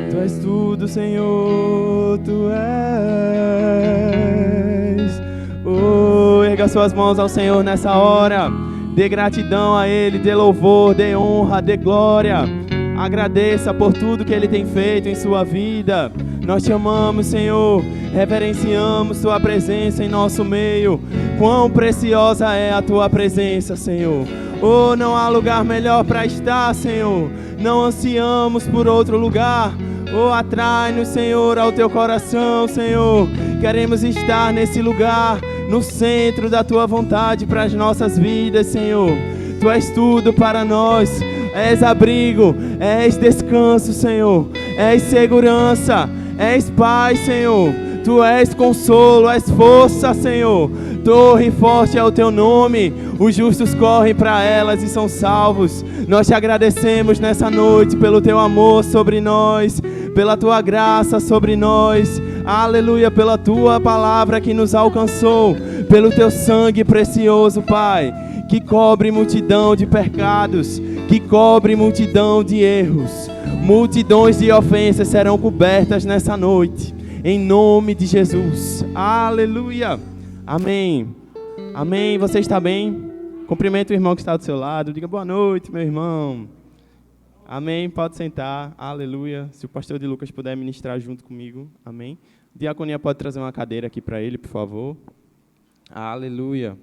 Tu és tudo, Senhor, Tu és. Oh, erga suas mãos ao Senhor nessa hora. Dê gratidão a Ele, dê louvor, dê honra, dê glória. Agradeça por tudo que Ele tem feito em sua vida. Nós te amamos, Senhor, reverenciamos Tua presença em nosso meio. Quão preciosa é a Tua presença, Senhor. Oh, não há lugar melhor para estar, Senhor. Não ansiamos por outro lugar. Oh, atrai-nos, Senhor, ao Teu coração, Senhor. Queremos estar nesse lugar, no centro da Tua vontade para as nossas vidas, Senhor. Tu és tudo para nós. És abrigo, és descanso, Senhor. És segurança, és paz, Senhor. Tu és consolo, és força, Senhor. Torre forte é o Teu nome. Os justos correm para elas e são salvos. Nós te agradecemos nessa noite pelo Teu amor sobre nós, pela Tua graça sobre nós. Aleluia, pela Tua palavra que nos alcançou, pelo Teu sangue precioso, Pai, que cobre multidão de pecados, que cobre multidão de erros. Multidões de ofensas serão cobertas nessa noite, em nome de Jesus. Aleluia. Amém. Amém. Você está bem? Cumprimenta o irmão que está do seu lado. Diga boa noite, meu irmão. Amém. Pode sentar. Aleluia. Se o pastor de Lucas puder ministrar junto comigo. Amém. Diaconia pode trazer uma cadeira aqui para ele, por favor. Aleluia.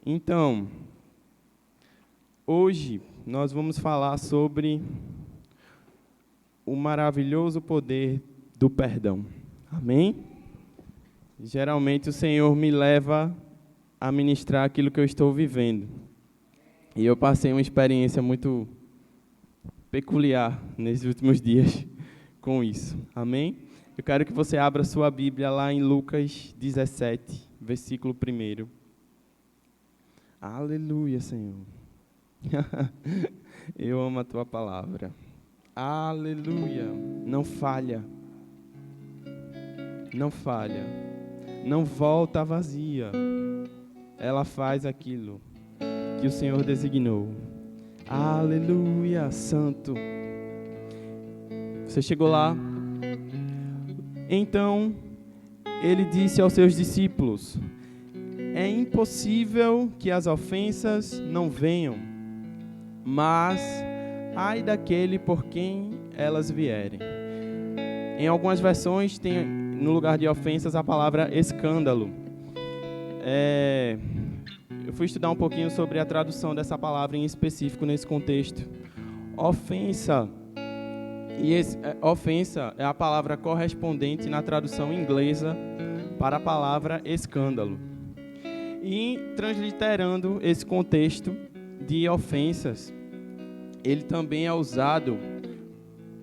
Então, hoje nós vamos falar sobre o maravilhoso poder do perdão. Amém? Geralmente o Senhor me leva a ministrar aquilo que eu estou vivendo. E eu passei uma experiência muito peculiar nesses últimos dias com isso. Amém? Eu quero que você abra sua Bíblia lá em Lucas 17, versículo 1. Aleluia, Senhor. Eu amo a Tua palavra. Aleluia. Não falha. Não falha. Não volta vazia. Ela faz aquilo que o Senhor designou. Aleluia, Santo. Você chegou lá? Então, Ele disse aos seus discípulos: é impossível que as ofensas não venham, mas ai daquele por quem elas vierem. Em algumas versões tem no lugar de ofensas a palavra escândalo. Eu fui estudar um pouquinho sobre a tradução dessa palavra em específico nesse contexto. Ofensa é a palavra correspondente na tradução inglesa para a palavra escândalo. E transliterando esse contexto de ofensas, ele também é usado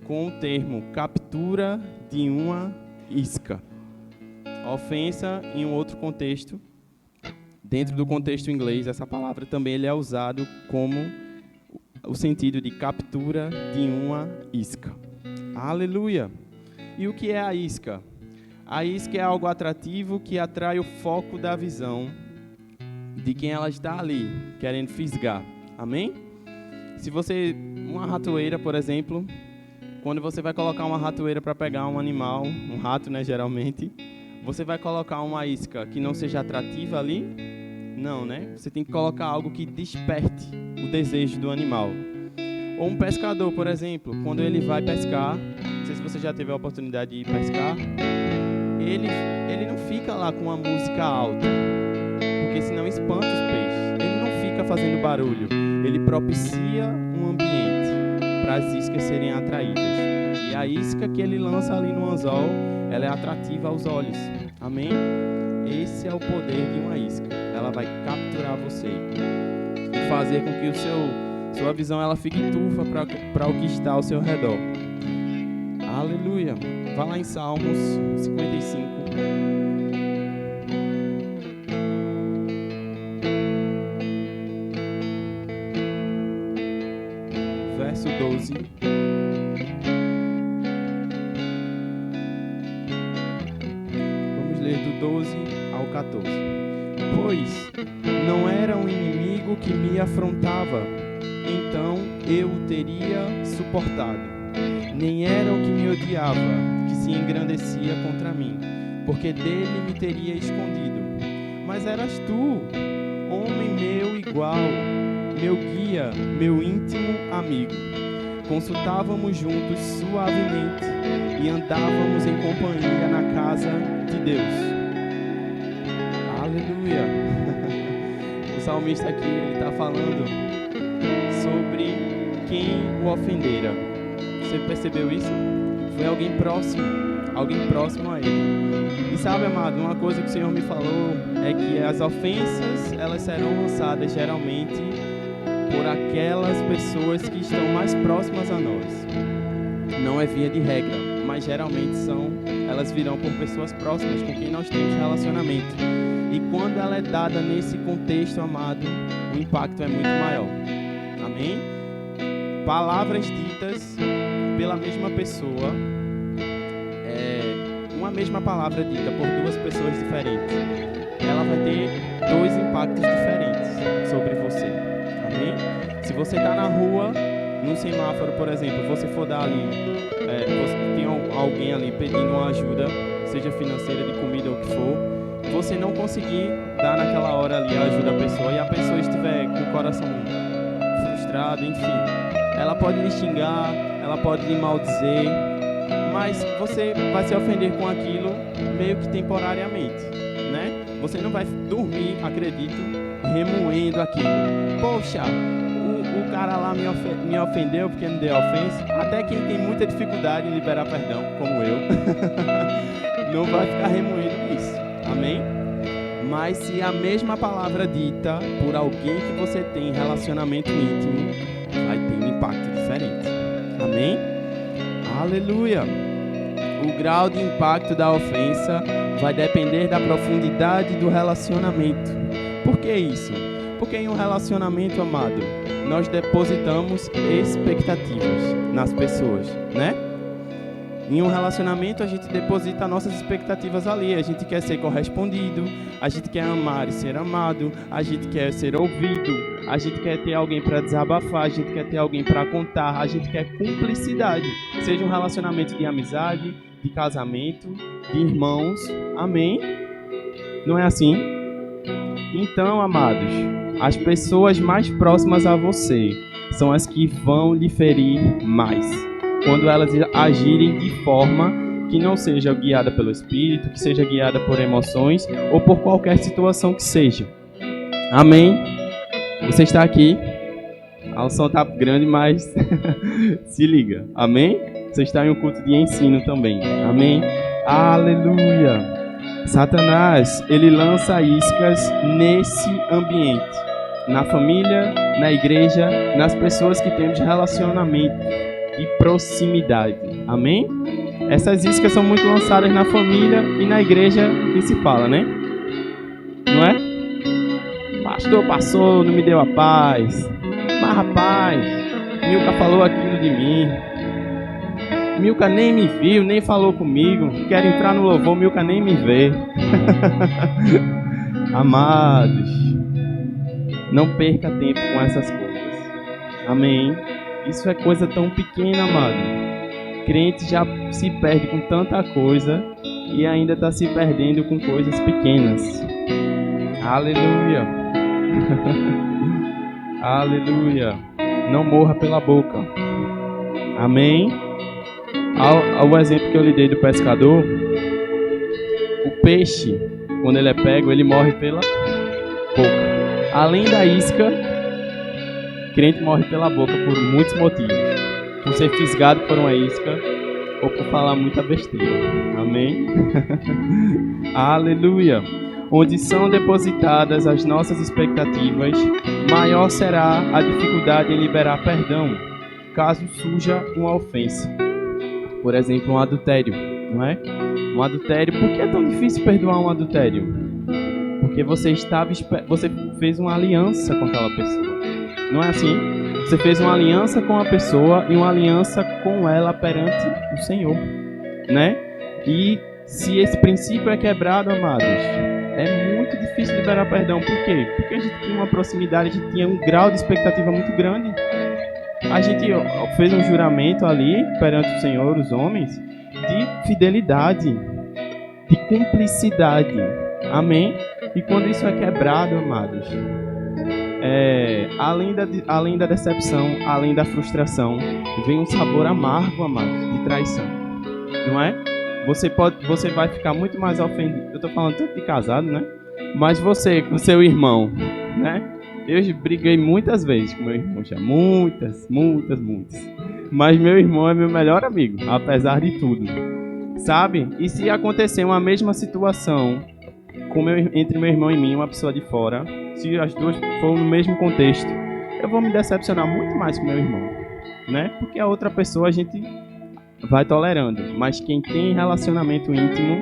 com o termo captura de uma isca. Ofensa, em um outro contexto, dentro do contexto inglês, essa palavra também ele é usado como o sentido de captura de uma isca. Aleluia! E o que é a isca? A isca é algo atrativo que atrai o foco da visão de quem ela está ali, querendo fisgar. Amém? Se você, uma ratoeira, por exemplo, quando você vai colocar uma ratoeira para pegar um animal, um rato, né, geralmente, você vai colocar uma isca que não seja atrativa ali? Não, né? Você tem que colocar algo que desperte o desejo do animal. Ou um pescador, por exemplo, quando ele vai pescar, não sei se você já teve a oportunidade de ir pescar, ele não fica lá com uma música alta, porque senão espanta os peixes. Ele não fica fazendo barulho. Ele propicia um ambiente para as iscas serem atraídas. E a isca que ele lança ali no anzol, ela é atrativa aos olhos. Amém? Esse é o poder de uma isca. Ela vai capturar você e fazer com que sua visão ela fique turva para o que está ao seu redor. Aleluia. Vá lá em Salmos 55. Verso 12. Vamos ler do 12 ao 14. Pois não era um inimigo que me afrontava, então eu o teria suportado. Nem era o que me odiava, que se engrandecia contra mim, porque dele me teria escondido. Mas eras tu, homem meu igual, meu guia, meu íntimo amigo. Consultávamos juntos suavemente e andávamos em companhia na casa de Deus. Aleluia! O salmista aqui está falando sobre quem o ofendera. Você percebeu isso? Foi alguém próximo a ele. E sabe, amado, uma coisa que o Senhor me falou é que as ofensas, elas serão lançadas geralmente por aquelas pessoas que estão mais próximas a nós. Não é via de regra, mas geralmente elas virão por pessoas próximas com quem nós temos relacionamento. E quando ela é dada nesse contexto, amado, o impacto é muito maior. Amém? Palavras ditas pela mesma pessoa, uma mesma palavra dita por duas pessoas diferentes, ela vai ter dois impactos diferentes sobre você. Amém? Se você está na rua, num semáforo, por exemplo, você for dar ali, você tem alguém ali pedindo uma ajuda, seja financeira, de comida ou o que for, você não conseguir dar naquela hora ali a ajuda à pessoa e a pessoa estiver com o coração frustrado, enfim, ela pode lhe xingar, ela pode lhe maldizer, mas você vai se ofender com aquilo meio que temporariamente, né? Você não vai dormir, acredito, remoendo aquilo. Poxa, o cara lá me ofendeu porque não deu ofensa. Até quem tem muita dificuldade em liberar perdão, como eu, não vai ficar remoendo isso. Amém? Mas se a mesma palavra dita por alguém que você tem relacionamento íntimo, vai ter um impacto diferente. Amém? Aleluia! O grau de impacto da ofensa vai depender da profundidade do relacionamento. Por que isso? Porque em um relacionamento, amado, nós depositamos expectativas nas pessoas, né? Em um relacionamento, a gente deposita nossas expectativas ali. A gente quer ser correspondido, a gente quer amar e ser amado, a gente quer ser ouvido, a gente quer ter alguém para desabafar, a gente quer ter alguém para contar, a gente quer cumplicidade. Seja um relacionamento de amizade, de casamento, de irmãos. Amém? Não é assim? Então, amados, as pessoas mais próximas a você são as que vão lhe ferir mais, quando elas agirem de forma que não seja guiada pelo Espírito, que seja guiada por emoções ou por qualquer situação que seja. Amém? Você está aqui? O som está grande, mas se liga. Amém? Você está em um culto de ensino também. Amém? Aleluia! Satanás, ele lança iscas nesse ambiente, na família, na igreja, nas pessoas que temos relacionamento e proximidade. Amém? Essas iscas são muito lançadas na família e na igreja que se fala, né? Não é? Pastor passou, não me deu a paz. Mas rapaz, Milka falou aquilo de mim. Milka nem me viu, nem falou comigo. Quero entrar no louvor, Milka nem me vê. Amados, não perca tempo com essas coisas. Amém? Isso é coisa tão pequena, amado. Crente já se perde com tanta coisa e ainda está se perdendo com coisas pequenas. Aleluia. Aleluia. Não morra pela boca. Amém? Ao exemplo que eu lhe dei do pescador, o peixe, quando ele é pego, ele morre pela boca. Além da isca, crente morre pela boca por muitos motivos. Por ser fisgado por uma isca ou por falar muita besteira. Amém? Aleluia! Onde são depositadas as nossas expectativas, maior será a dificuldade em liberar perdão, caso surja uma ofensa. Por exemplo, um adultério, não é? Um adultério, por que é tão difícil perdoar um adultério? Porque você fez uma aliança com aquela pessoa. Não é assim? Você fez uma aliança com a pessoa e uma aliança com ela perante o Senhor, né? E se esse princípio é quebrado, amados, é muito difícil liberar perdão. Por quê? Porque a gente tinha uma proximidade, a gente tinha um grau de expectativa muito grande. a gente fez um juramento ali perante o Senhor, os homens, de fidelidade, de cumplicidade. Amém? E quando isso é quebrado, amados, além da decepção, além da frustração, vem um sabor amargo, amados, de traição. Não é? Você vai ficar muito mais ofendido. Eu estou falando tanto de casado, né? Mas você, com seu irmão, né? Eu briguei muitas vezes com meu irmão, já muitas. Mas meu irmão é meu melhor amigo, apesar de tudo. Sabe? E se acontecer uma mesma situação entre meu irmão e mim, uma pessoa de fora, se as duas forem no mesmo contexto, eu vou me decepcionar muito mais com meu irmão, né? Porque a outra pessoa a gente vai tolerando, mas quem tem relacionamento íntimo,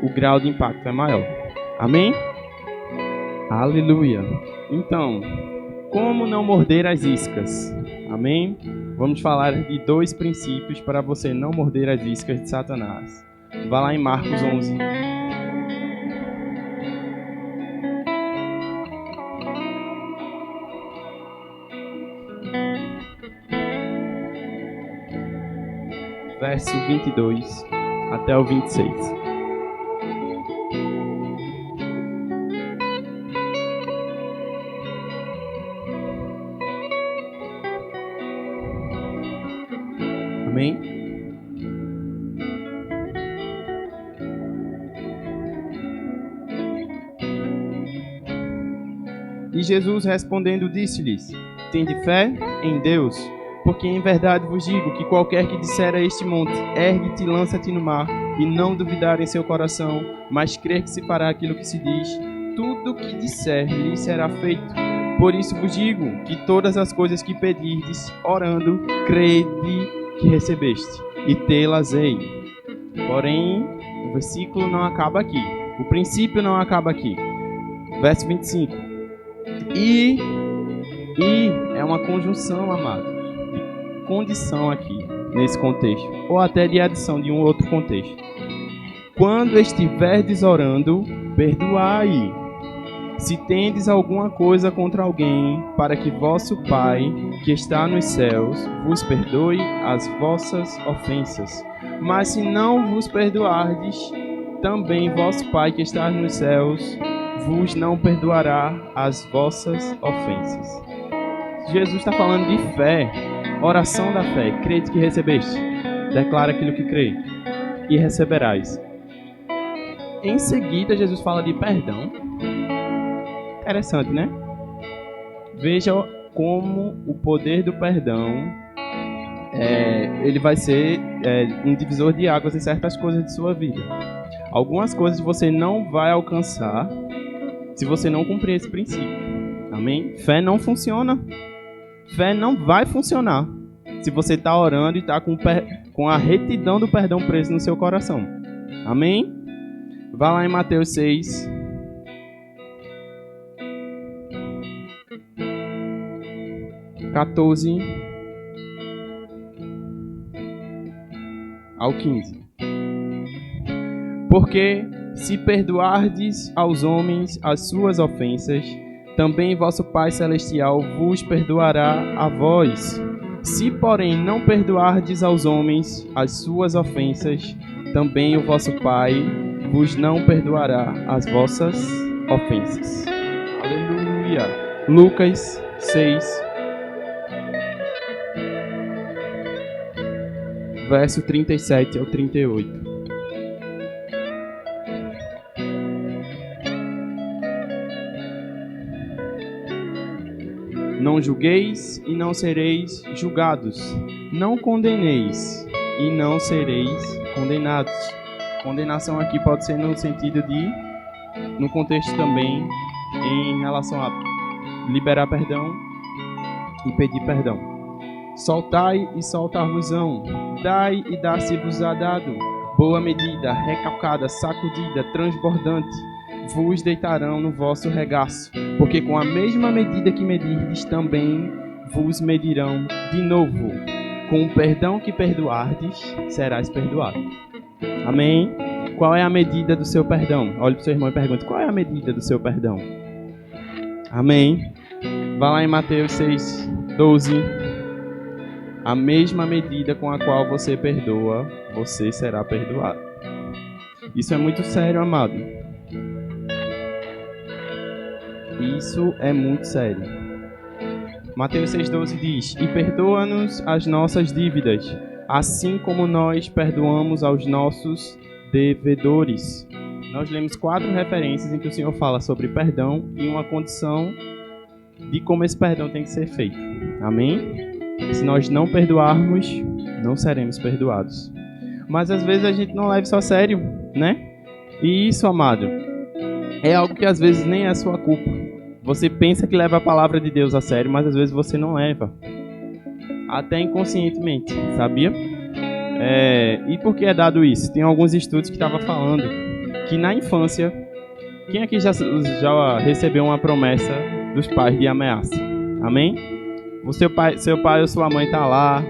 o grau de impacto é maior. Amém? Aleluia! Então, como não morder as iscas? Amém? Vamos falar de 2 princípios para você não morder as iscas de Satanás. Vá lá em Marcos 11. Verso 22 até o 26. Amém? E Jesus respondendo disse-lhes: Tende fé em Deus, porque em verdade vos digo que qualquer que disser a este monte, ergue-te e lança-te no mar, e não duvidar em seu coração, mas crer que se fará aquilo que se diz, tudo o que disser lhe será feito. Por isso vos digo que todas as coisas que pedirdes, orando, crede que recebeste, e tê-las-ei. Porém, o versículo não acaba aqui. O princípio não acaba aqui. Verso 25. E é uma conjunção, amado, de condição aqui, nesse contexto, ou até de adição de um outro contexto. Quando estiverdes orando, perdoai, se tendes alguma coisa contra alguém, para que vosso Pai, que está nos céus, vos perdoe as vossas ofensas. Mas se não vos perdoardes, também vosso Pai, que está nos céus, vos não perdoará as vossas ofensas. Jesus está falando de fé, oração da fé. Crede que recebeste, declara aquilo que crê, e receberás. Em seguida, Jesus fala de perdão. Interessante, né? Veja como o poder do perdão ele vai ser um divisor de águas em certas coisas de sua vida. Algumas coisas você não vai alcançar se você não cumprir esse princípio. Amém? Fé não funciona. Fé não vai funcionar se você está orando e está com a retidão do perdão preso no seu coração. Amém? Vá lá em Mateus 6. (14) ao 15. Porque se perdoardes aos homens as suas ofensas, também vosso Pai Celestial vos perdoará a vós. Se, porém, não perdoardes aos homens as suas ofensas, também o vosso Pai vos não perdoará as vossas ofensas. Aleluia. Lucas 6, verso 37 ao 38. Não julgueis e não sereis julgados. Não condeneis e não sereis condenados. Condenação aqui pode ser no sentido no contexto também, em relação a liberar perdão e pedir perdão. Soltai e soltar-vos-ão. Dai e dar-se-vos-á dado. Boa medida, recalcada, sacudida, transbordante, vos deitarão no vosso regaço, porque com a mesma medida que medirdes, também vos medirão de novo. Com o perdão que perdoardes, serás perdoado. Amém? Qual é a medida do seu perdão? Olhe para o seu irmão e pergunte: qual é a medida do seu perdão? Amém? Vá lá em Mateus 6, 12 a mesma medida com a qual você perdoa, você será perdoado. Isso é muito sério, amado. Isso é muito sério. Mateus 6,12 diz: E perdoa-nos as nossas dívidas, assim como nós perdoamos aos nossos devedores. Nós lemos 4 referências em que o Senhor fala sobre perdão e uma condição de como esse perdão tem que ser feito. Amém? Se nós não perdoarmos, não seremos perdoados. Mas às vezes a gente não leva isso a sério, né? E isso, amado, é algo que às vezes nem é sua culpa. Você pensa que leva a palavra de Deus a sério, mas às vezes você não leva. Até inconscientemente, sabia? E por que é dado isso? Tem alguns estudos que estavam falando que na infância, quem aqui já recebeu uma promessa dos pais de ameaça? Amém? Seu pai ou sua mãe tá lá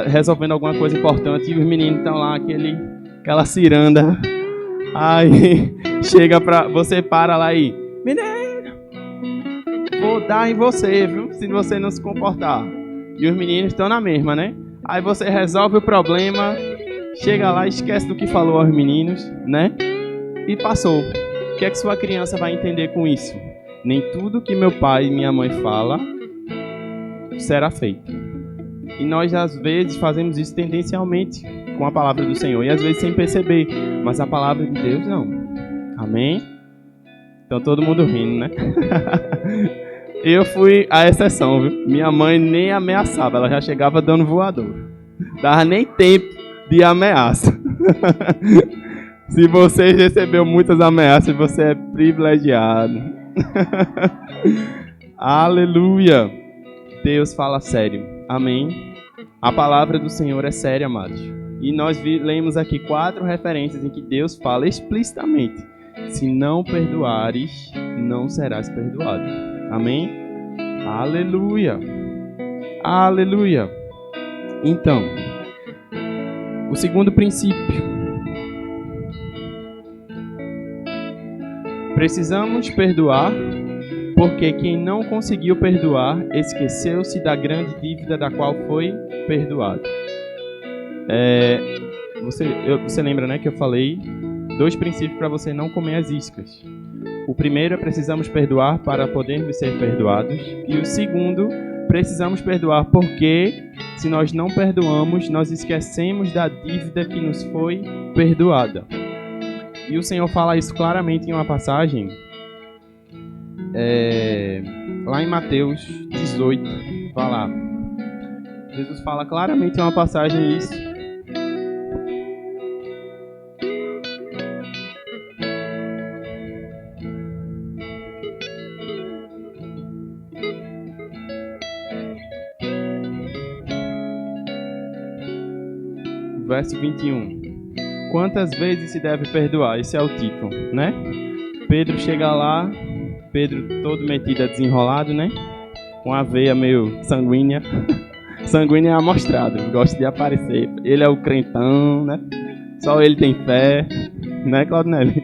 resolvendo alguma coisa importante e os meninos estão lá, aquela ciranda. Aí chega você para lá e: menino, vou dar em você, viu? Se você não se comportar. E os meninos estão na mesma, né? Aí você resolve o problema, chega lá e esquece do que falou aos meninos, né? E passou. O que é que sua criança vai entender com isso? Nem tudo que meu pai e minha mãe falam será feito. E nós, às vezes, fazemos isso tendencialmente com a palavra do Senhor. E às vezes sem perceber. Mas a palavra de Deus, não. Amém? Então todo mundo rindo, né? Eu fui a exceção, viu? Minha mãe nem ameaçava. Ela já chegava dando voador. Dava nem tempo de ameaça. Se você recebeu muitas ameaças, você é privilegiado. Aleluia! Deus fala sério. Amém? A palavra do Senhor é séria, amados. E nós lemos aqui 4 referências em que Deus fala explicitamente: se não perdoares, não serás perdoado. Amém? Aleluia! Aleluia! Então, o segundo princípio. Precisamos perdoar, porque quem não conseguiu perdoar esqueceu-se da grande dívida da qual foi perdoado. Você lembra, né, que eu falei 2 princípios para você não comer as iscas. O primeiro é: precisamos perdoar para podermos ser perdoados. E o segundo, precisamos perdoar porque, se nós não perdoamos, nós esquecemos da dívida que nos foi perdoada. E o Senhor fala isso claramente em uma passagem, lá em Mateus 18. Vai lá. Jesus fala claramente em uma passagem isso. Verso 21. Quantas vezes se deve perdoar? Esse é o título, né? Pedro chega lá, Pedro todo metido, desenrolado, né? Com a veia meio sanguínea. Sanguínea é amostrado, gosta de aparecer. Ele é o crentão, né? Só ele tem fé, né, Claudinelli?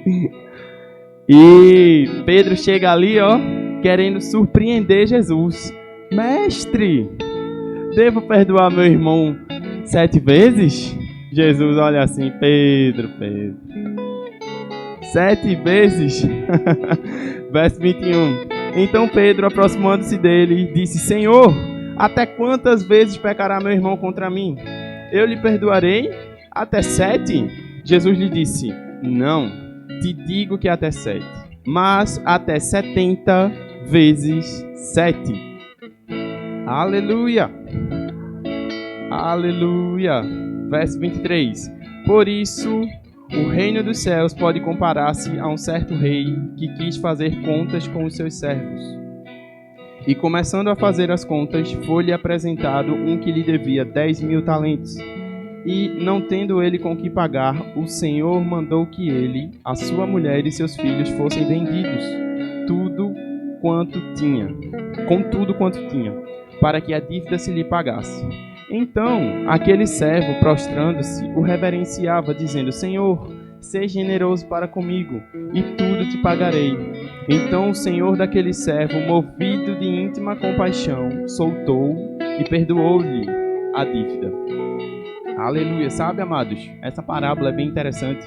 E Pedro chega ali, ó, querendo surpreender Jesus. Mestre, devo perdoar meu irmão 7 vezes? Jesus olha assim: Pedro. 7 vezes? Verso 21. Então Pedro, aproximando-se dele, disse: Senhor, até quantas vezes pecará meu irmão contra mim? Eu lhe perdoarei até 7? Jesus lhe disse: Não, te digo que até 7, mas até 70 vezes 7. Aleluia! Aleluia! Verso 23. Por isso, o reino dos céus pode comparar-se a um certo rei que quis fazer contas com os seus servos. E começando a fazer as contas, foi-lhe apresentado um que lhe devia 10.000 talentos. E, não tendo ele com que pagar, o Senhor mandou que ele, a sua mulher e seus filhos fossem vendidos, com tudo quanto tinha, para que a dívida se lhe pagasse. Então, aquele servo, prostrando-se, o reverenciava, dizendo: Senhor, seja generoso para comigo, e tudo te pagarei. Então o senhor daquele servo, movido de íntima compaixão, soltou e perdoou-lhe a dívida. Aleluia. Sabe, amados, essa parábola é bem interessante.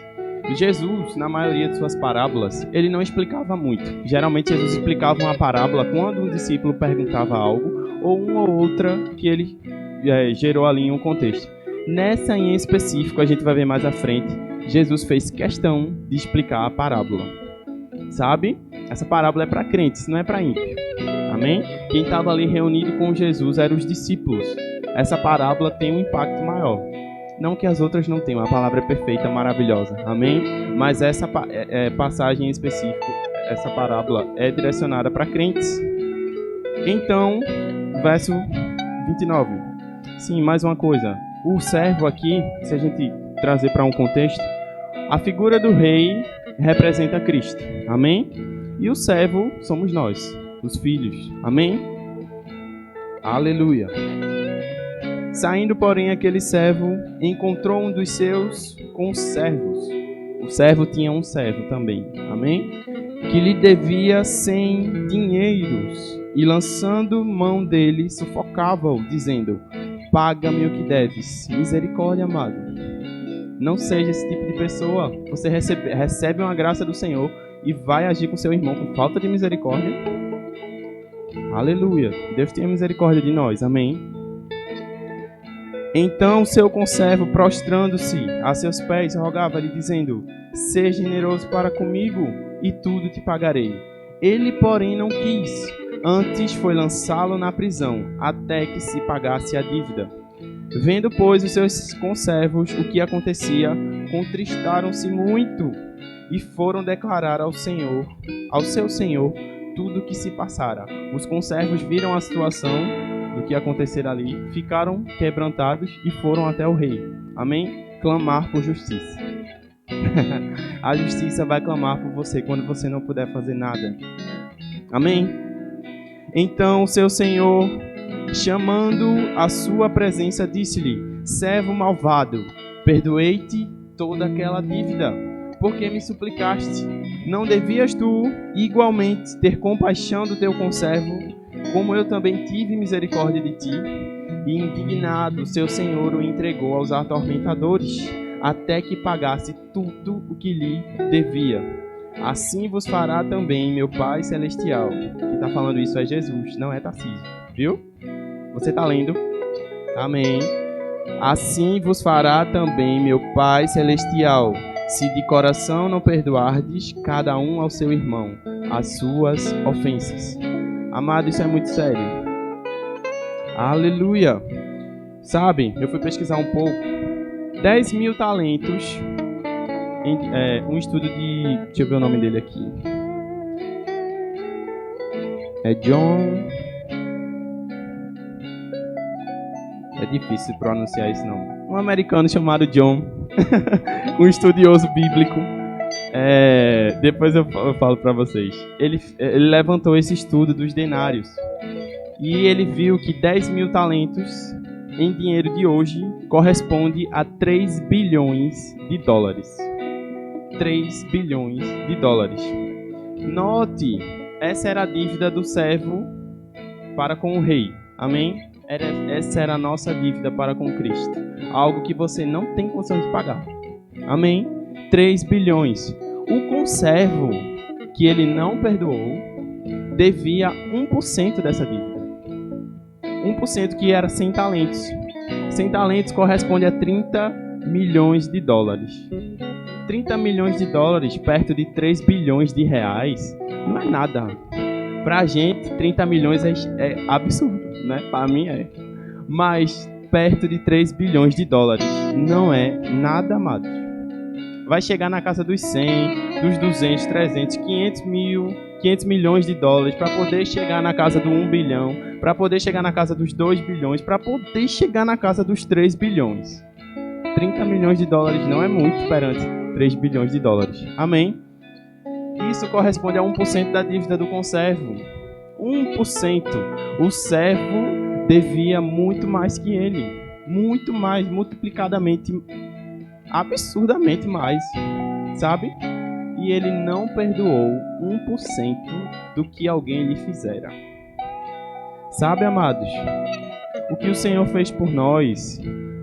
Jesus, na maioria de suas parábolas, ele não explicava muito. Geralmente, Jesus explicava uma parábola quando um discípulo perguntava algo ou uma ou outra que ele gerou ali em um contexto. Nessa em específico, a gente vai ver mais à frente, Jesus fez questão de explicar a parábola. Sabe? Essa parábola é para crentes, não é para ímpio. Amém? Quem estava ali reunido com Jesus eram os discípulos. Essa parábola tem um impacto maior. Não que as outras não tenham, a palavra é perfeita, maravilhosa. Amém? Mas essa passagem em específico, essa parábola é direcionada para crentes. Então, verso 29. Sim, mais uma coisa. O servo aqui, se a gente trazer para um contexto, a figura do rei representa Cristo. Amém? E o servo somos nós, os filhos. Amém? Aleluia. Saindo, porém, aquele servo encontrou um dos seus conservos. O servo tinha um servo também. Amém? Que lhe devia 100 dinheiros. E lançando mão dele, sufocava-o, dizendo: paga-me o que deves. Misericórdia, amado. Não seja esse tipo de pessoa. Você recebe uma graça do Senhor e vai agir com seu irmão com falta de misericórdia. Aleluia. Deus tenha misericórdia de nós. Amém? Então seu conservo, prostrando-se a seus pés, rogava-lhe, dizendo: seja generoso para comigo, e tudo te pagarei. Ele, porém, não quis. Antes foi lançá-lo na prisão, até que se pagasse a dívida. Vendo, pois, os seus conservos o que acontecia, contristaram-se muito, e foram declarar ao seu senhor, tudo o que se passara. Os conservos viram a situação do que acontecer ali, ficaram quebrantados e foram até o rei. Amém? Clamar por justiça. A justiça vai clamar por você quando você não puder fazer nada. Amém? Então seu senhor, chamando a sua presença, disse-lhe: servo malvado, perdoei-te toda aquela dívida, porque me suplicaste. Não devias tu igualmente ter compaixão do teu conservo, como eu também tive misericórdia de ti? E indignado, seu senhor o entregou aos atormentadores, até que pagasse tudo o que lhe devia. Assim vos fará também meu Pai Celestial. Quem está falando isso é Jesus, não é Tarcísio. Viu? Você está lendo? Amém. Assim vos fará também meu Pai Celestial, se de coração não perdoardes cada um ao seu irmão as suas ofensas. Amado, isso é muito sério. Aleluia. Sabe, eu fui pesquisar um pouco. 10 mil talentos. Um estudo de... Deixa eu ver o nome dele aqui. É John... É difícil pronunciar esse nome. Um americano chamado John. Um estudioso bíblico. Depois eu falo para vocês. Ele levantou esse estudo dos denários. E ele viu que 10 mil talentos em dinheiro de hoje corresponde a 3 bilhões de dólares. 3 bilhões de dólares. Note, essa era a dívida do servo para com o rei. Amém? Essa era a nossa dívida para com Cristo. Algo que você não tem condição de pagar. Amém? 3 bilhões. O conservo que ele não perdoou devia 1% dessa dívida. 1% que era 100 talentos. 100 talentos corresponde a 30 milhões de dólares. 30 milhões de dólares perto de 3 bilhões de reais não é nada. Pra gente, 30 milhões é absurdo, né? Pra mim é. Mas perto de 3 bilhões de dólares não é nada, amado. Vai chegar na casa dos 100, dos 200, 300, 500 milhões de dólares para poder chegar na casa do 1 bilhão, para poder chegar na casa dos 2 bilhões, para poder chegar na casa dos 3 bilhões. 30 milhões de dólares não é muito perante 3 bilhões de dólares. Amém? Isso corresponde a 1% da dívida do conservo. 1%. O servo devia muito mais que ele. Muito mais, multiplicadamente, absurdamente mais. Sabe? E ele não perdoou 1% do que alguém lhe fizera. Sabe, amados? O que o Senhor fez por nós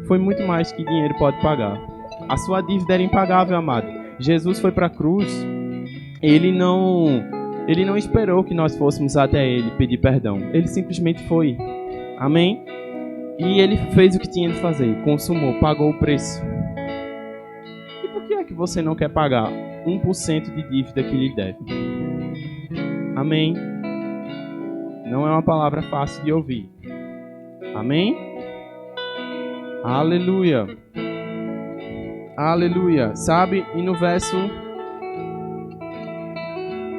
foi muito mais que dinheiro pode pagar. A sua dívida era impagável, amado. Jesus foi para a cruz, ele não esperou que nós fôssemos até ele pedir perdão. Ele simplesmente foi. Amém? E ele fez o que tinha de fazer, consumou, pagou o preço. E por que é que você não quer pagar 1% de dívida que lhe deve? Amém? Não é uma palavra fácil de ouvir. Amém? Aleluia. Aleluia. Sabe? E no verso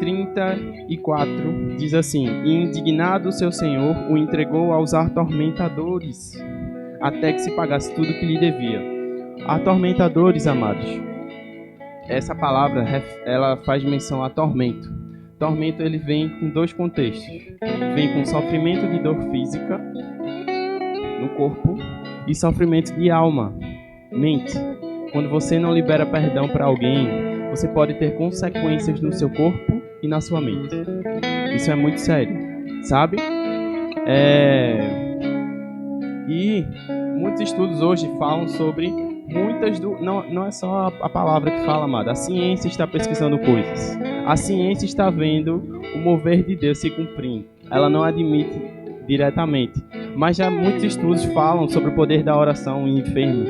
34 diz assim: E indignado seu senhor o entregou aos atormentadores, até que se pagasse tudo que lhe devia. Atormentadores, amados. Essa palavra, ela faz menção a tormento. Tormento, ele vem com dois contextos. Vem com sofrimento de dor física no corpo e sofrimento de alma, mente. Quando você não libera perdão para alguém, você pode ter consequências no seu corpo e na sua mente. Isso é muito sério, sabe? E muitos estudos hoje falam sobre não é só a palavra que fala, amado. A ciência está pesquisando coisas. A ciência está vendo o mover de Deus se cumprindo. Ela não admite diretamente, mas já muitos estudos falam sobre o poder da oração em enfermos.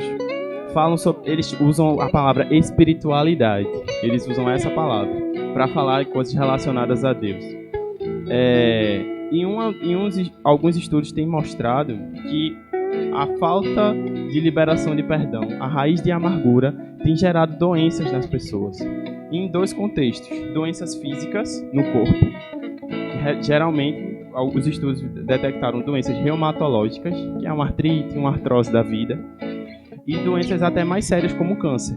Eles usam a palavra espiritualidade. Eles usam essa palavra para falar de coisas relacionadas a Deus. Alguns estudos têm mostrado que a falta de liberação de perdão, a raiz de amargura, tem gerado doenças nas pessoas. Em dois contextos: doenças físicas no corpo, que geralmente os estudos detectaram doenças reumatológicas, que é uma artrite, uma artrose da vida, e doenças até mais sérias como câncer.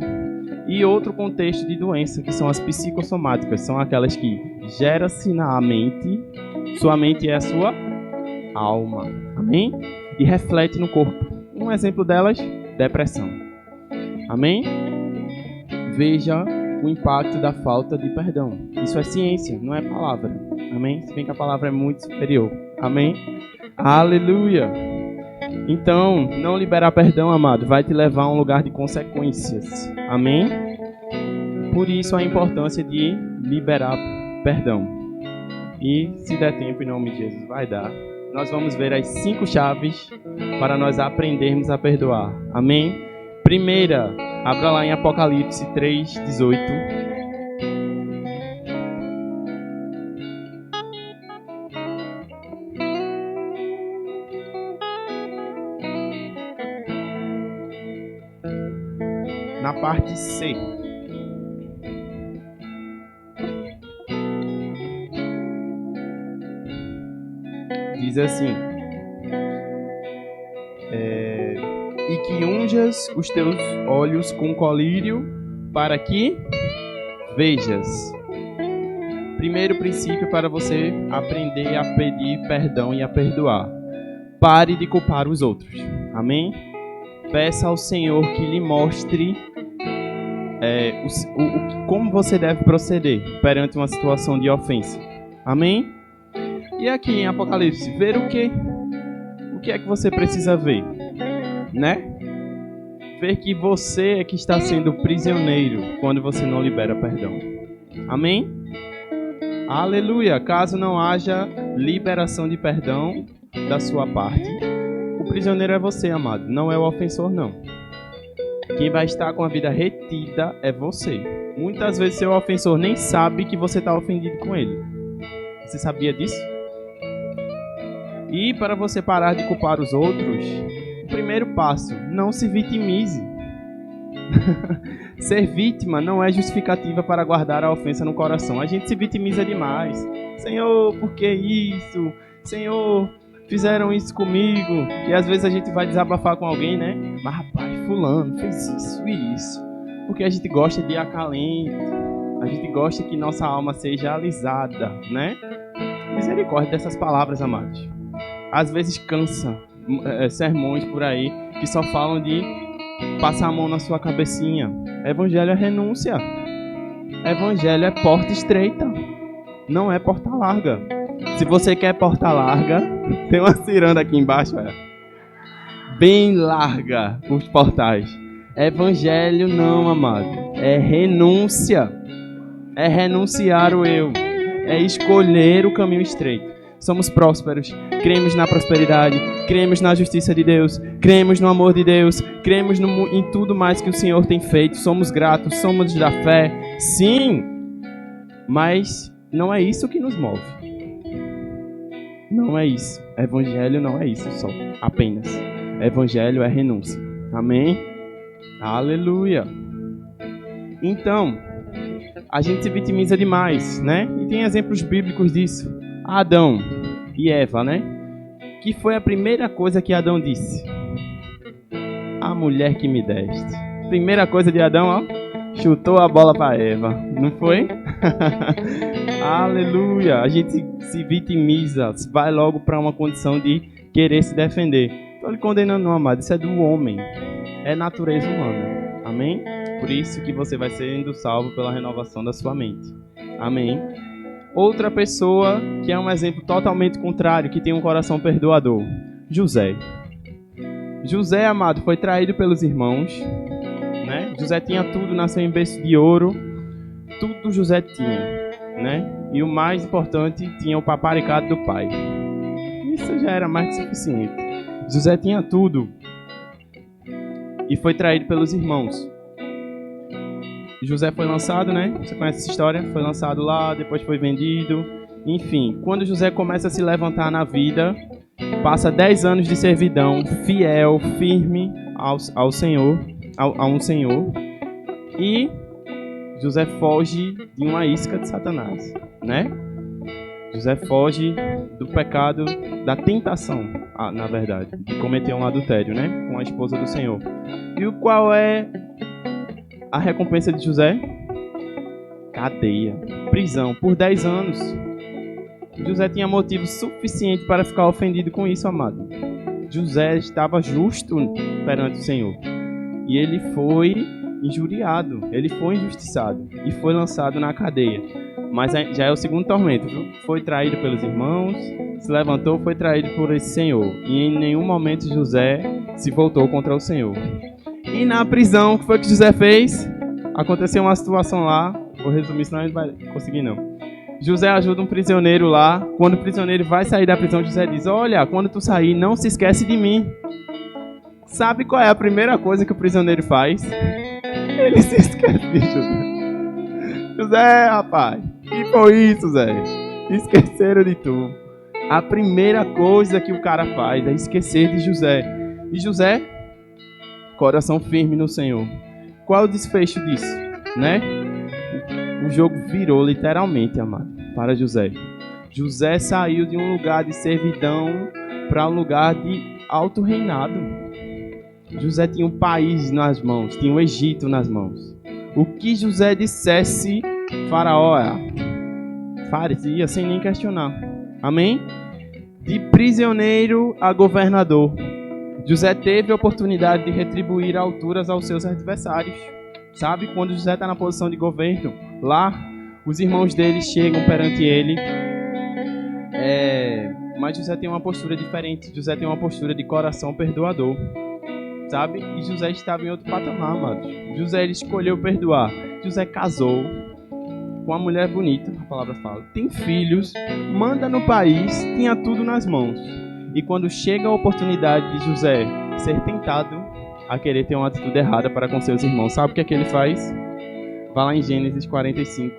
E outro contexto de doença, que são as psicossomáticas, são aquelas que geram-se na mente, sua mente é a sua alma, amém? E reflete no corpo. Um exemplo delas, depressão, amém? Veja o impacto da falta de perdão. Isso é ciência, não é palavra, amém? Se bem que a palavra é muito superior, amém? Aleluia! Então, não liberar perdão, amado, vai te levar a um lugar de consequências. Amém? Por isso a importância de liberar perdão. E se der tempo, em nome de Jesus, vai dar. Nós vamos ver as 5 chaves para nós aprendermos a perdoar. Amém? Primeira, abra lá em Apocalipse 3:18. Na parte C. Diz assim: e que unjas os teus olhos com colírio para que vejas. Primeiro princípio para você aprender a pedir perdão e a perdoar: pare de culpar os outros. Amém? Peça ao Senhor que lhe mostre como você deve proceder perante uma situação de ofensa. Amém? E aqui em Apocalipse, ver o que? O que é que você precisa ver? Né? Ver que você é que está sendo prisioneiro quando você não libera perdão. Amém? Aleluia! Caso não haja liberação de perdão da sua parte, o prisioneiro é você, amado. Não é o ofensor, não. Quem vai estar com a vida retida é você. Muitas vezes seu ofensor nem sabe que você está ofendido com ele. Você sabia disso? E para você parar de culpar os outros, o primeiro passo: não se vitimize. Ser vítima não é justificativa para guardar a ofensa no coração. A gente se vitimiza demais. Senhor, por que isso? Senhor, fizeram isso comigo. E às vezes a gente vai desabafar com alguém, né? Mas rapaz, fulano fez isso e isso. Porque a gente gosta de acalento. A gente gosta que nossa alma seja alisada, né? Misericórdia dessas palavras, amados. Às vezes cansa sermões por aí que só falam de passar a mão na sua cabecinha. Evangelho é renúncia. Evangelho é porta estreita, não é porta larga. Se você quer porta larga, tem uma ciranda aqui embaixo, bem larga os portais. Evangelho não, amado. É renúncia. É renunciar o eu. É escolher o caminho estreito. Somos prósperos, cremos na prosperidade, cremos na justiça de Deus, cremos no amor de Deus, cremos em tudo mais que o Senhor tem feito. Somos gratos, somos da fé. Sim, mas não é isso que nos move. Não é isso. Evangelho não é isso só, apenas. Evangelho é renúncia. Amém? Aleluia. Então, a gente se vitimiza demais, né? E tem exemplos bíblicos disso. Adão e Eva, né? Que foi a primeira coisa que Adão disse. A mulher que me deste. Primeira coisa de Adão, ó. Chutou a bola para Eva. Não foi? Aleluia. A gente se vitimiza. Vai logo para uma condição de querer se defender. Estou lhe condenando, não, amado. Isso é do homem. É natureza humana. Amém? Por isso que você vai sendo salvo pela renovação da sua mente. Amém? Outra pessoa que é um exemplo totalmente contrário, que tem um coração perdoador. José. José, amado, foi traído pelos irmãos. Né? José tinha tudo, nasceu em berço de ouro. Tudo José tinha. Né? E o mais importante, tinha o paparicado do pai. Isso já era mais que suficiente. José tinha tudo. E foi traído pelos irmãos. José foi lançado, né? Você conhece essa história? Foi lançado lá, depois foi vendido. Enfim, quando José começa a se levantar na vida, passa 10 anos de servidão, fiel, firme ao Senhor, a um Senhor. E José foge de uma isca de Satanás, né? José foge do pecado, da tentação, na verdade, de cometer um adultério, né? Com a esposa do Senhor. E qual é a recompensa de José? Cadeia, prisão, por 10 anos. José tinha motivo suficiente para ficar ofendido com isso, amado. José estava justo perante o Senhor. E ele foi injuriado, ele foi injustiçado e foi lançado na cadeia. Mas já é o segundo tormento, viu? Foi traído pelos irmãos, se levantou, foi traído por esse Senhor. E em nenhum momento José se voltou contra o Senhor. E na prisão, o que foi que José fez? Aconteceu uma situação lá, vou resumir, senão a gente não vai conseguir não. José ajuda um prisioneiro lá. Quando o prisioneiro vai sair da prisão, José diz: olha, quando tu sair, não se esquece de mim. Sabe qual é a primeira coisa que o prisioneiro faz? Ele se esquece de José. José, rapaz, que foi isso, Zé? Esqueceram de tu. A primeira coisa que o cara faz é esquecer de José. E José, coração firme no Senhor. Qual é o desfecho disso, né? O jogo virou literalmente, amado, para José. José saiu de um lugar de servidão para um lugar de alto reinado. José tinha um país nas mãos, tinha o Egito nas mãos. O que José dissesse, Faraó faria sem nem questionar. Amém? De prisioneiro a governador. José teve a oportunidade de retribuir alturas aos seus adversários. Sabe, quando José está na posição de governo, lá, os irmãos dele chegam perante ele. Mas José tem uma postura diferente. José tem uma postura de coração perdoador. Sabe? E José estava em outro patamar, amados. José, ele escolheu perdoar. José casou com uma mulher bonita, a palavra fala. Tem filhos, manda no país, tinha tudo nas mãos. E quando chega a oportunidade de José ser tentado a querer ter uma atitude errada para com seus irmãos, sabe o que é que ele faz? Vai lá em Gênesis 45.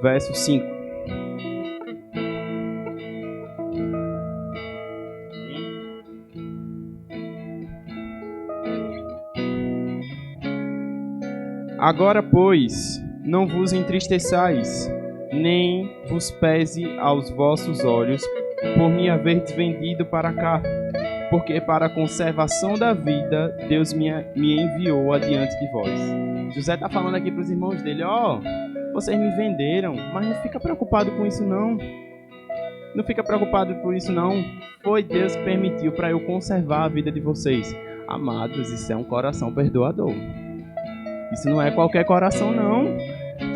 Verso 5. Agora, pois, não vos entristeçais, nem vos pese aos vossos olhos, por me haverdes vendido para cá, porque para a conservação da vida, Deus me enviou adiante de vós. José está falando aqui para os irmãos dele, vocês me venderam, mas não fica preocupado com isso não. Não fica preocupado por isso não. Foi Deus que permitiu para eu conservar a vida de vocês. Amados, isso é um coração perdoador. Isso não é qualquer coração, não.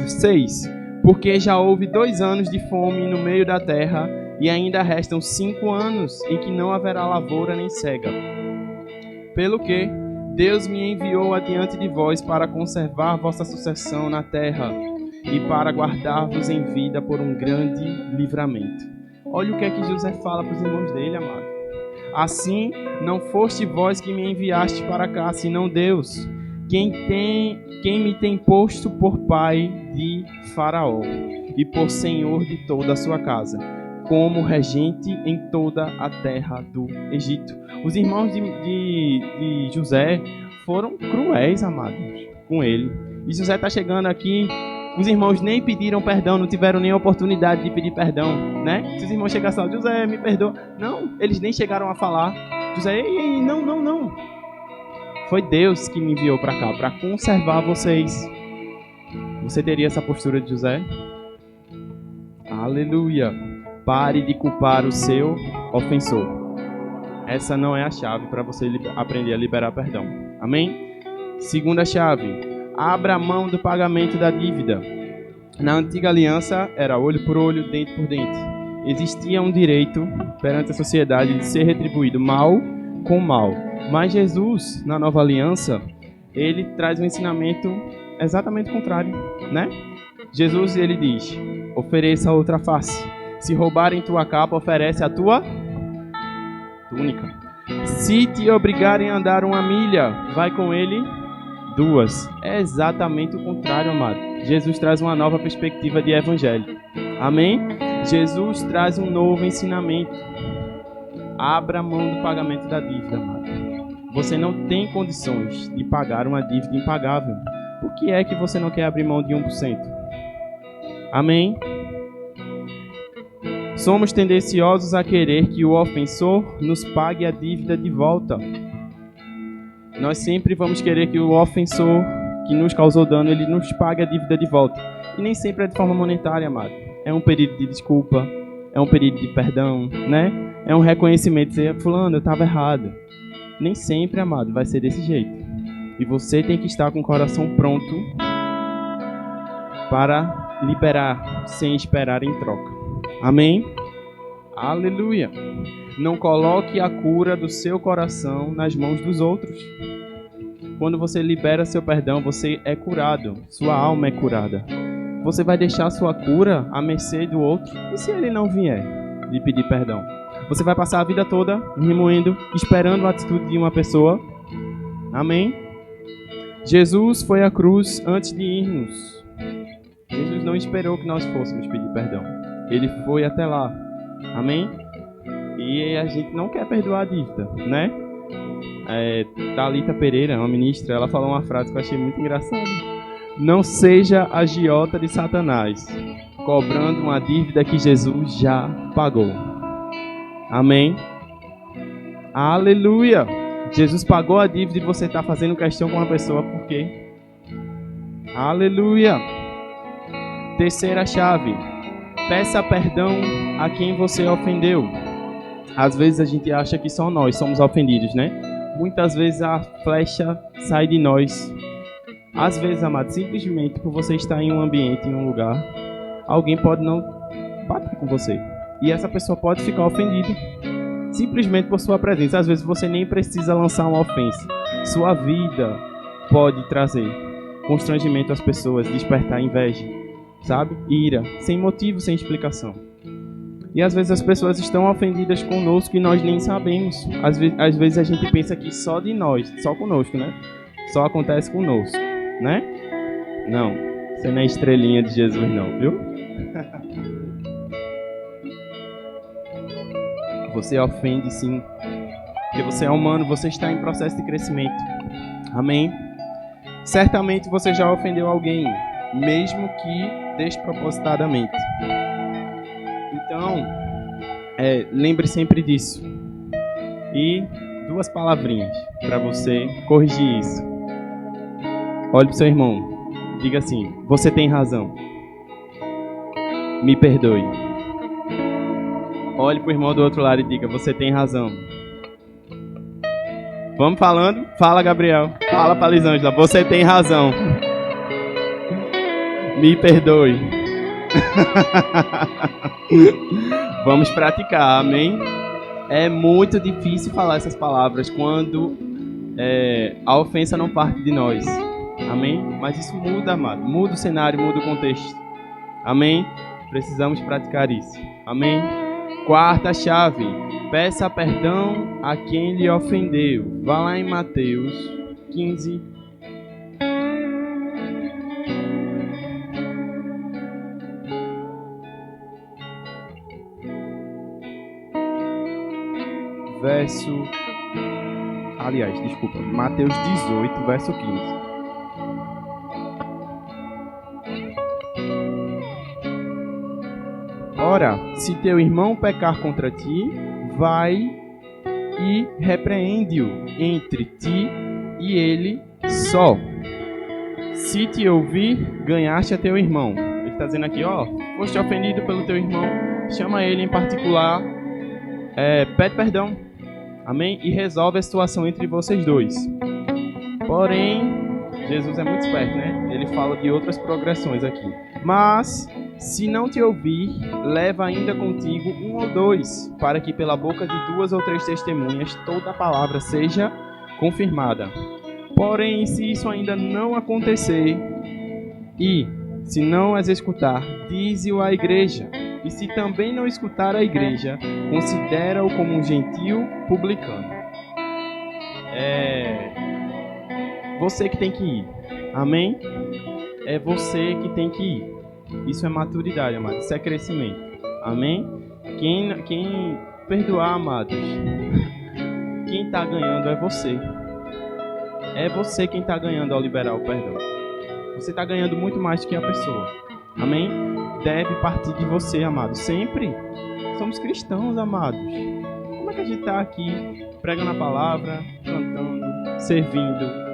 6. Porque já houve 2 anos de fome no meio da terra, e ainda restam 5 anos em que não haverá lavoura nem cega. Pelo que Deus me enviou adiante de vós para conservar vossa sucessão na terra e para guardar-vos em vida por um grande livramento. Olha o que é que José fala para os irmãos dele, amado. Assim, não foste vós que me enviaste para cá, senão Deus, quem me tem posto por pai de Faraó e por senhor de toda a sua casa, como regente em toda a terra do Egito. Os irmãos de José foram cruéis, amados, com ele. E José está chegando aqui, os irmãos nem pediram perdão, não tiveram nem a oportunidade de pedir perdão, né? Se os irmãos chegassem lá, José, me perdoa. Não, eles nem chegaram a falar. José, ei, não. Foi Deus que me enviou para cá, para conservar vocês. Você teria essa postura de José? Aleluia. Pare de culpar o seu ofensor. Essa não é a chave para você aprender a liberar perdão. Amém? Segunda chave. Abra mão do pagamento da dívida. Na antiga aliança, era olho por olho, dente por dente. Existia um direito perante a sociedade de ser retribuído mal com mal. Mas Jesus, na nova aliança, ele traz um ensinamento exatamente contrário, né? Jesus, ele diz, ofereça a outra face. Se roubarem tua capa, oferece a tua túnica. Se te obrigarem a andar 1 milha, vai com ele 2. É exatamente o contrário, amado. Jesus traz uma nova perspectiva de evangelho. Amém? Jesus traz um novo ensinamento. Abra mão do pagamento da dívida, amado. Você não tem condições de pagar uma dívida impagável. Por que é que você não quer abrir mão de 1%? Amém? Somos tendenciosos a querer que o ofensor nos pague a dívida de volta. Nós sempre vamos querer que o ofensor que nos causou dano, ele nos pague a dívida de volta. E nem sempre é de forma monetária, amado. É um pedido de desculpa, é um pedido de perdão, né? É um reconhecimento, dizer, fulano, eu estava errado. Nem sempre, amado, vai ser desse jeito. E você tem que estar com o coração pronto para liberar, sem esperar em troca. Amém? Aleluia! Não coloque a cura do seu coração nas mãos dos outros. Quando você libera seu perdão, você é curado. Sua alma é curada. Você vai deixar sua cura à mercê do outro? E se ele não vier lhe pedir perdão? Você vai passar a vida toda remoendo, esperando a atitude de uma pessoa? Amém? Jesus foi à cruz antes de irmos. Jesus não esperou que nós fôssemos pedir perdão. Ele foi até lá. Amém? E a gente não quer perdoar a dívida, né? Thalita Pereira, uma ministra, ela falou uma frase que eu achei muito engraçada. Não seja agiota de Satanás, cobrando uma dívida que Jesus já pagou. Amém? Aleluia! Jesus pagou a dívida e você está fazendo questão com uma pessoa, por quê? Aleluia! Terceira chave. Peça perdão a quem você ofendeu. Às vezes a gente acha que só nós somos ofendidos, né? Muitas vezes a flecha sai de nós. Às vezes, amado, simplesmente por você estar em um ambiente, em um lugar, alguém pode não bater com você. E essa pessoa pode ficar ofendida simplesmente por sua presença. Às vezes você nem precisa lançar uma ofensa. Sua vida pode trazer constrangimento às pessoas, despertar inveja, sabe? Ira, sem motivo, sem explicação. E às vezes as pessoas estão ofendidas conosco e nós nem sabemos. Às vezes a gente pensa que só de nós, só conosco, né? Só acontece conosco, né? Não, você não é estrelinha de Jesus não, viu? Você ofende sim. Porque você é humano, você está em processo de crescimento. Amém? Certamente você já ofendeu alguém, mesmo que despropositadamente. Então, lembre sempre disso. E 2 palavrinhas para você corrigir isso. Olhe para o seu irmão. Diga assim, você tem razão. Me perdoe. Olhe para o irmão do outro lado e diga, você tem razão. Vamos falando? Fala, Gabriel. Fala para Lisângela. Você tem razão. Me perdoe. Vamos praticar, amém? É muito difícil falar essas palavras quando a ofensa não parte de nós. Amém? Mas isso muda, amado. Muda o cenário, muda o contexto. Amém? Precisamos praticar isso. Amém? Quarta chave. Peça perdão a quem lhe ofendeu. Vá lá em Mateus 15. Mateus 18, verso 15. Ora, se teu irmão pecar contra ti, vai e repreende-o entre ti e ele só. Se te ouvir, ganhaste a teu irmão. Ele está dizendo aqui, foste ofendido pelo teu irmão, chama ele em particular, pede perdão. Amém? E resolve a situação entre vocês dois. Porém, Jesus é muito esperto, né? Ele fala de outras progressões aqui. Mas, se não te ouvir, leva ainda contigo 1 ou 2, para que pela boca de 2 ou 3 testemunhas toda a palavra seja confirmada. Porém, se isso ainda não acontecer, e se não as escutar, dize-o à igreja. E se também não escutar a igreja, considera-o como um gentil publicano. Você que tem que ir. Amém? É você que tem que ir. Isso é maturidade, amados. Isso é crescimento. Amém? Quem perdoar, amados, quem está ganhando é você. É você quem está ganhando ao liberar o perdão. Você está ganhando muito mais do que a pessoa. Amém? Deve partir de você, amado. Sempre somos cristãos, amados. Como é que a gente está aqui pregando a palavra, cantando,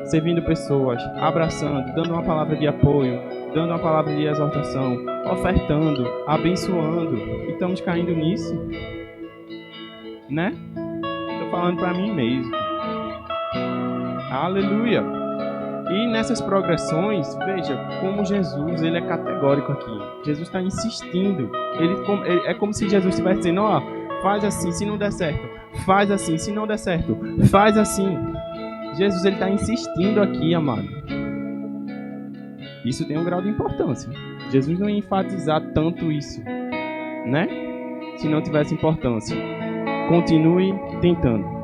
servindo pessoas, abraçando, dando uma palavra de apoio, dando uma palavra de exortação, ofertando, abençoando, e estamos caindo nisso? Né? Estou falando para mim mesmo. Aleluia! E nessas progressões, veja como Jesus ele é categórico aqui. Jesus está insistindo. É como se Jesus estivesse dizendo, faz assim, se não der certo. Faz assim, se não der certo. Faz assim. Jesus ele está insistindo aqui, amado. Isso tem um grau de importância. Jesus não ia enfatizar tanto isso, né? Se não tivesse importância. Continue tentando.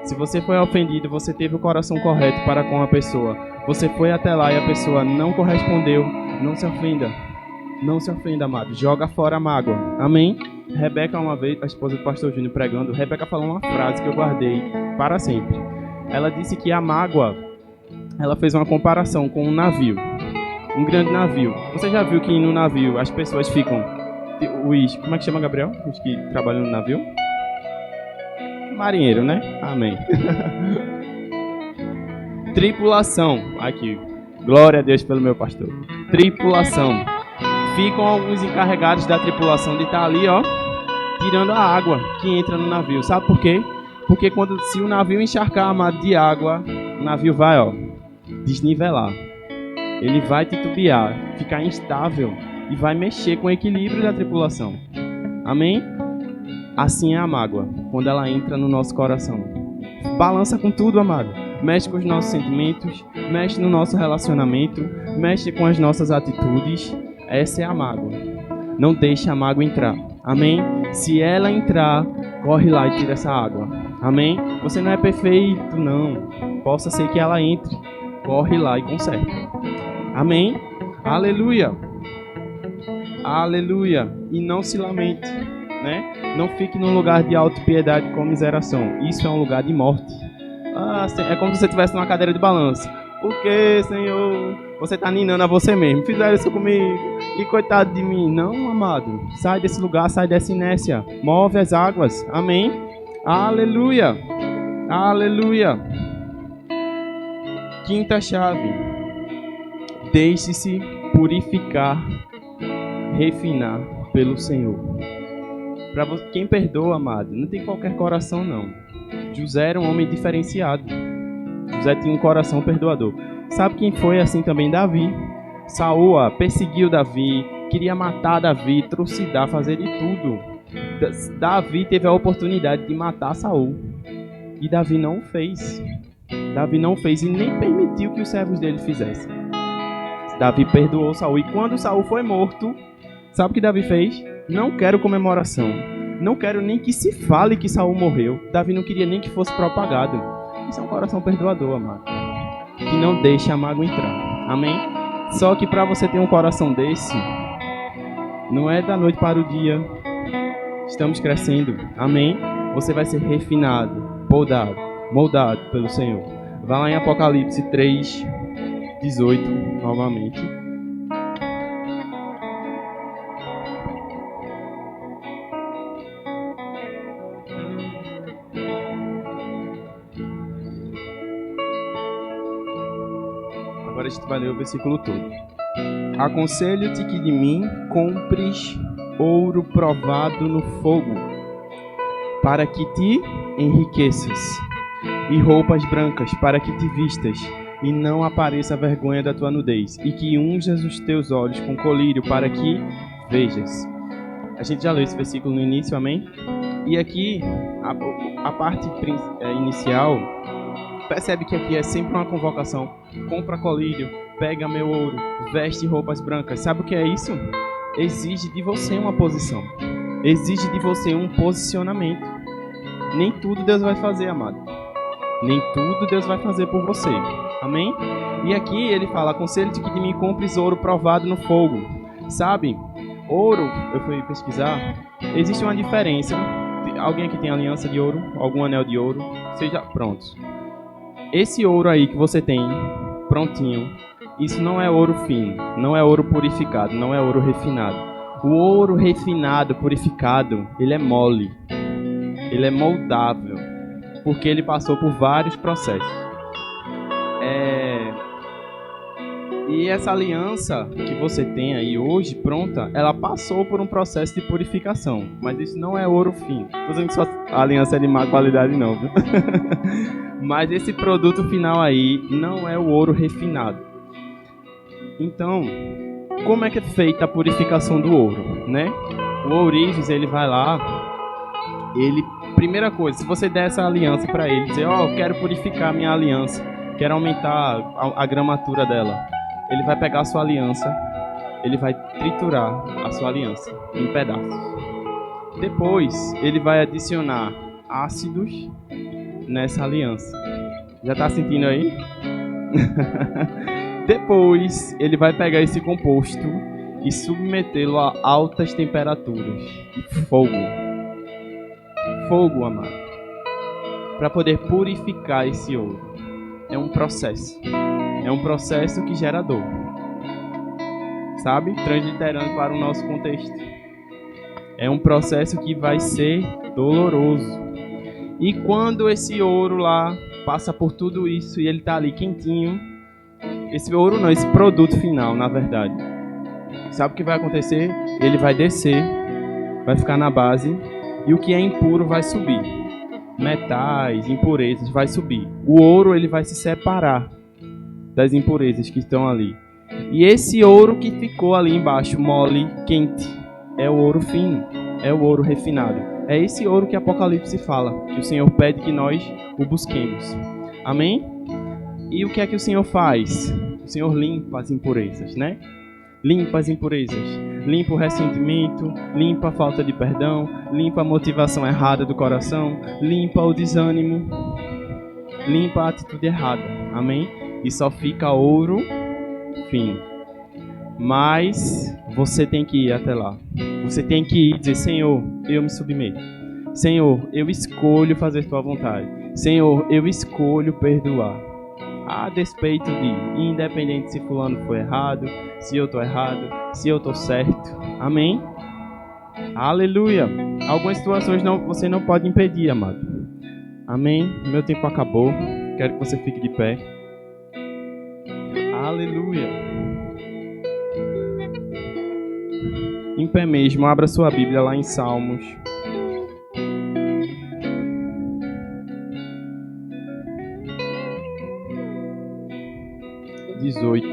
Se você foi ofendido, você teve o coração correto para com a pessoa. Você foi até lá e a pessoa não correspondeu. Não se ofenda. Não se ofenda, amado. Joga fora a mágoa. Amém? Rebeca, uma vez, a esposa do pastor Júnior pregando, Rebeca falou uma frase que eu guardei para sempre. Ela disse que a mágoa, ela fez uma comparação com um navio. Um grande navio. Você já viu que no navio as pessoas ficam... Como é que chama, Gabriel? Os que trabalham no navio? Marinheiro, né? Amém. Tripulação. Aqui. Glória a Deus pelo meu pastor. Tripulação. Ficam alguns encarregados da tripulação de estar ali, tirando a água que entra no navio. Sabe por quê? Porque se o navio encharcar amado de água, o navio vai, desnivelar. Ele vai titubear, ficar instável e vai mexer com o equilíbrio da tripulação. Amém? Assim é a mágoa, quando ela entra no nosso coração. Balança com tudo, amado. Mexe com os nossos sentimentos, mexe no nosso relacionamento, mexe com as nossas atitudes. Essa é a mágoa. Não deixe a mágoa entrar. Amém? Se ela entrar, corre lá e tira essa água. Amém? Você não é perfeito, não. Possa ser que ela entre. Corre lá e conserta. Amém? Aleluia. Aleluia. E não se lamente. Né? Não fique num lugar de autopiedade e comiseração. Isso é um lugar de morte. É como se você estivesse numa cadeira de balanço. Por que, Senhor? Você está ninando a você mesmo. Fizeram isso comigo. E coitado de mim. Não, amado. Sai desse lugar, sai dessa inércia. Move as águas. Amém? Aleluia. Aleluia. Quinta chave. Deixe-se purificar, refinar pelo Senhor. Para quem perdoa, amado, não tem qualquer coração, não. José era um homem diferenciado. José tinha um coração perdoador. Sabe quem foi assim também? Davi. Saul perseguiu Davi, queria matar Davi, trucidar, fazer de tudo. Davi teve a oportunidade de matar Saul. E Davi não fez. Davi não fez e nem permitiu que os servos dele fizessem. Davi perdoou Saul. E quando Saul foi morto, sabe o que Davi fez? Não quero comemoração. Não quero nem que se fale que Saul morreu. Davi não queria nem que fosse propagado. Isso é um coração perdoador, amado. Que não deixa a mágoa entrar. Amém? Só que para você ter um coração desse, não é da noite para o dia. Estamos crescendo. Amém? Você vai ser refinado, podado, moldado pelo Senhor. Vá lá em Apocalipse 3, 18, novamente. Agora a gente vai ler o versículo todo. Aconselho-te que de mim compres ouro provado no fogo, para que te enriqueças, e roupas brancas, para que te vistas, e não apareça a vergonha da tua nudez, e que unjas os teus olhos com colírio, para que vejas. A gente já leu esse versículo no início, amém? E aqui, a parte inicial, percebe que aqui é sempre uma convocação. Compra colírio, pega meu ouro, veste roupas brancas. Sabe o que é isso? Exige de você uma posição. Exige de você um posicionamento. Nem tudo Deus vai fazer, amado. Nem tudo Deus vai fazer por você. Amém? E aqui ele fala, aconselho-te que de mim compres ouro provado no fogo. Sabe? Ouro, eu fui pesquisar, existe uma diferença. Alguém aqui tem aliança de ouro? Algum anel de ouro? Seja prontos. Esse ouro aí que você tem, prontinho, isso não é ouro fino, não é ouro purificado, não é ouro refinado. O ouro refinado, purificado, ele é mole, ele é moldável, porque ele passou por vários processos. E essa aliança que você tem aí hoje, pronta, ela passou por um processo de purificação, mas isso não é ouro fino. Não estou dizendo que sua aliança é de má qualidade não, viu? Mas esse produto final aí não é o ouro refinado. Então, como é que é feita a purificação do ouro, né? O ourives, ele vai lá, primeira coisa, se você der essa aliança para ele, dizer, eu quero purificar a minha aliança, quero aumentar a gramatura dela, ele vai pegar a sua aliança, ele vai triturar a sua aliança em pedaços. Depois, ele vai adicionar ácidos nessa aliança. Já está sentindo aí? Depois, ele vai pegar esse composto e submetê-lo a altas temperaturas. Fogo. Fogo, amado. Para poder purificar esse ouro. É um processo. É um processo que gera dor. Sabe? Transliterando para o nosso contexto. É um processo que vai ser doloroso. E quando esse ouro lá passa por tudo isso e ele está ali quentinho, esse ouro não, esse produto final, na verdade, sabe o que vai acontecer? Ele vai descer, vai ficar na base e o que é impuro vai subir. Metais, impurezas, vai subir. O ouro ele vai se separar das impurezas que estão ali. E esse ouro que ficou ali embaixo, mole, quente, é o ouro fino, é o ouro refinado. É esse ouro que Apocalipse fala, que o Senhor pede que nós o busquemos. Amém? E o que é que o Senhor faz? O Senhor limpa as impurezas, né? Limpa as impurezas. Limpa o ressentimento, limpa a falta de perdão, limpa a motivação errada do coração, limpa o desânimo, limpa a atitude errada. Amém? E só fica ouro fino. Mas você tem que ir até lá. Você tem que ir e dizer, Senhor, eu me submeto. Senhor, eu escolho fazer tua vontade. Senhor, eu escolho perdoar. A despeito de, independente se fulano foi errado, se eu estou errado, se eu estou certo. Amém? Aleluia. Algumas situações você não pode impedir, amado. Amém? Meu tempo acabou. Quero que você fique de pé. Aleluia. Em pé mesmo, abra sua Bíblia lá em Salmos. 18,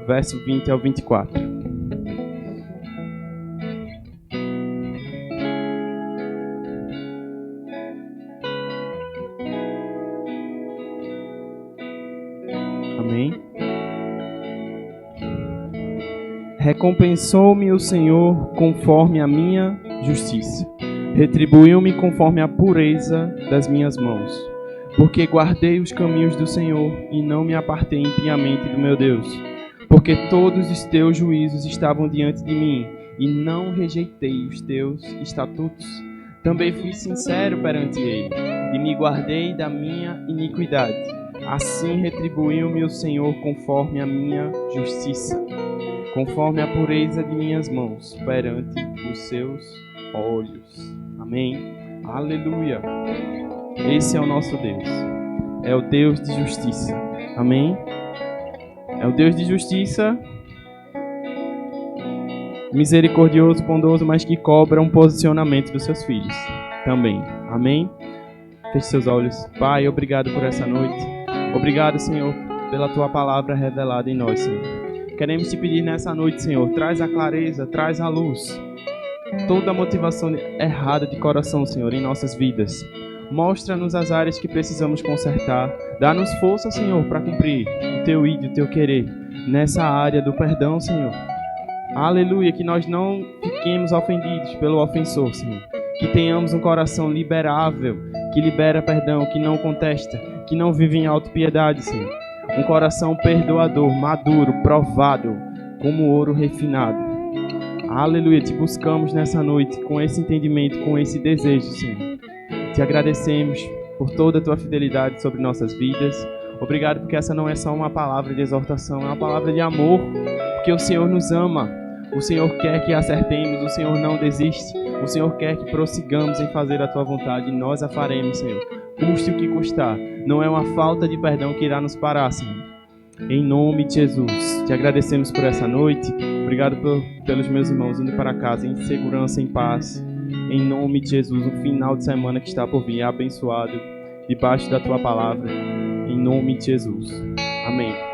verso 20 ao 24. Amém? Recompensou-me o Senhor conforme a minha justiça. Retribuiu-me conforme a pureza das minhas mãos. Porque guardei os caminhos do Senhor e não me apartei impiamente do meu Deus. Porque todos os teus juízos estavam diante de mim e não rejeitei os teus estatutos. Também fui sincero perante ele e me guardei da minha iniquidade. Assim retribuiu-me o Senhor conforme a minha justiça, conforme a pureza de minhas mãos perante os seus olhos. Amém. Aleluia. Esse é o nosso Deus. É o Deus de justiça. Amém. É o Deus de justiça, misericordioso, bondoso, mas que cobra um posicionamento dos seus filhos também. Amém. Feche seus olhos. Pai, obrigado por essa noite. Obrigado, Senhor, pela Tua palavra revelada em nós, Senhor. Queremos Te pedir nessa noite, Senhor, traz a clareza, traz a luz. Toda a motivação errada de coração, Senhor, em nossas vidas. Mostra-nos as áreas que precisamos consertar. Dá-nos força, Senhor, para cumprir o Teu ir, o Teu querer. Nessa área do perdão, Senhor. Aleluia, que nós não fiquemos ofendidos pelo ofensor, Senhor. Que tenhamos um coração liberável, que libera perdão, que não contesta, que não vive em autopiedade, Senhor. Um coração perdoador, maduro, provado, como ouro refinado. Aleluia, Te buscamos nessa noite com esse entendimento, com esse desejo, Senhor. Te agradecemos por toda a Tua fidelidade sobre nossas vidas. Obrigado porque essa não é só uma palavra de exortação, é uma palavra de amor, porque o Senhor nos ama. O Senhor quer que acertemos, o Senhor não desiste. O Senhor quer que prossigamos em fazer a Tua vontade e nós a faremos, Senhor. Custe o que custar. Não é uma falta de perdão que irá nos parar, Senhor. Em nome de Jesus. Te agradecemos por essa noite. Obrigado pelos meus irmãos indo para casa em segurança, em paz. Em nome de Jesus, o final de semana que está por vir é abençoado debaixo da Tua palavra. Em nome de Jesus. Amém.